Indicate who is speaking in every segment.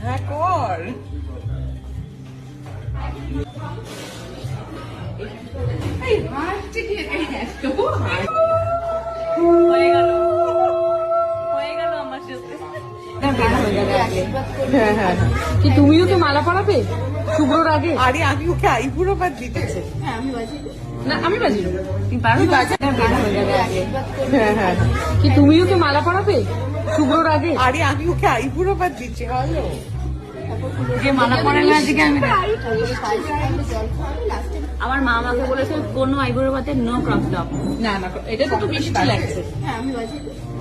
Speaker 1: হ্যাঁ কর। এই হাসছে কি এত
Speaker 2: হয়ে গেল আমার সাথে।
Speaker 1: হ্যাঁ হ্যাঁ
Speaker 3: কি তুমিও কি মালা পরাবে শুভ্রর আগে?
Speaker 1: আরে আমি ওকে আইবুড়ো বাদ দিতেছে।
Speaker 3: না আমি বাজি
Speaker 2: তুমি পারো না?
Speaker 1: হ্যাঁ হ্যাঁ
Speaker 3: কি তুমিও কি মালা পরাবে শুভ্রর আগে?
Speaker 1: আরে আমি ওকে আইবুড়ো বাদ দিচ্ছি। হ্যালো
Speaker 2: যে মালা পরে না আজকে আমি আমার মা আমাকে বলেছে কোনো আইবুড়ো ভাতে নো ক্রপ টপ।
Speaker 3: না না এটা তো মিষ্টি লাগছে।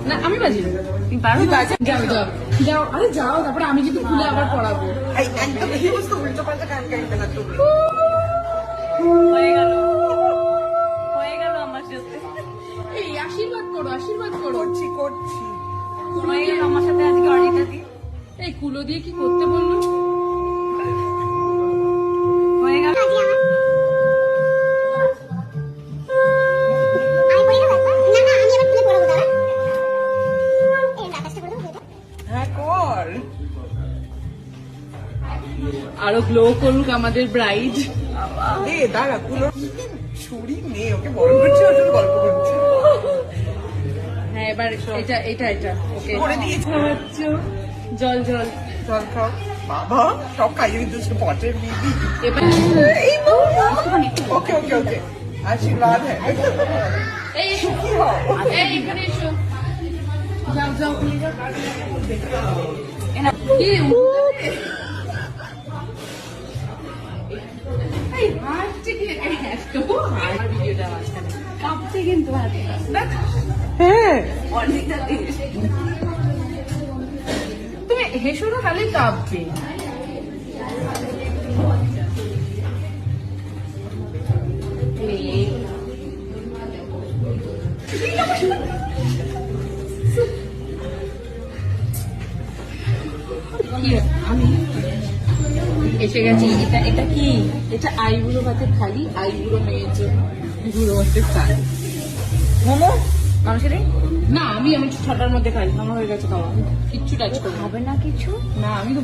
Speaker 3: না আমি বাজি
Speaker 2: তুমি পারো না?
Speaker 3: যাও যাও যাও আরে যাও তারপরে আমি যদি খুলে আবার পড়াবো।
Speaker 1: এই একদম এই বস্তু উল্টো পাল্টা গান গাইতে না তুমি।
Speaker 2: হয়ে গেল আমার সাথে।
Speaker 3: এই আশীর্বাদ করো আশীর্বাদ করো।
Speaker 1: করছি করছি।
Speaker 2: হয়ে গেল আমার সাথে আজকে অর্ণিতা দি।
Speaker 3: এই কুলো দিয়ে কি করতে বললো?
Speaker 2: হয়ে গেল।
Speaker 1: হ্যাঁ কর।
Speaker 3: আরো গ্লো করুক আমাদের ব্রাইড।
Speaker 1: এ দাঁড়া কুলো ছুরি নেই, ওকে বড় করছি ওর জন্য গল্প করছি।
Speaker 3: হ্যাঁ এবার এটা এটা এটা ওকে
Speaker 1: করে দিয়েছি।
Speaker 3: জল জল
Speaker 1: জল খাও। বাবা সব খাইয়ে দিচ্ছে পটের দিদি।
Speaker 3: এবার
Speaker 1: ওকে ওকে ওকে আশীর্বাদ হ্যাঁ।
Speaker 3: এই
Speaker 1: সুখী হও।
Speaker 3: এই এখানে এসো যাও যাও কি এই হাসছে কি এত হাসি ভিডিওটা মাঝখানে
Speaker 2: কাঁপছে কিন্তু হাতে।
Speaker 1: হ্যাঁ
Speaker 2: অর্ণিতা দি।
Speaker 3: তুমি হেসো না তাহলে কাঁপবে। আমি এসে গেছি। এটা এটা কি? এটা আইবুড়ো ভাতে খালি আইবুড়ো মেয়ের জন্য বুড়ো ভাতে খাই।
Speaker 2: মোমো মানুষের
Speaker 3: না আমি আমি ছটার মধ্যে খাই, আমার হয়ে গেছে খাওয়া, কিচ্ছু টাচ করবো
Speaker 2: হবে না কিছু।
Speaker 3: না। আমি তো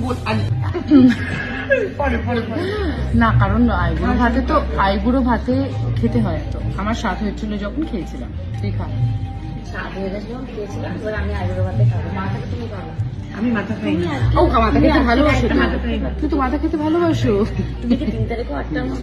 Speaker 1: পরে পরে পরে।
Speaker 3: না কারণ আইবুড়ো ভাতে তো আইবুড়ো ভাতে খেতে হয় তো। আমার স্বাদ হয়েছিল যখন খেয়েছিলাম। তুই খা।
Speaker 2: স্বাদ হয়ে গেছে যখন খেয়েছিলাম, এবার আমি আইবুড়ো ভাতে খাবো। মাথাটা তুমি খাবো।
Speaker 1: আমি মাথা খাই না।
Speaker 3: ও মাথা খেতে ভালোবাসো?
Speaker 2: মাথা খাই না।
Speaker 3: তুই তো মাথা খেতে ভালোবাসো।
Speaker 2: তুমি কি 3 তারিখে 8টার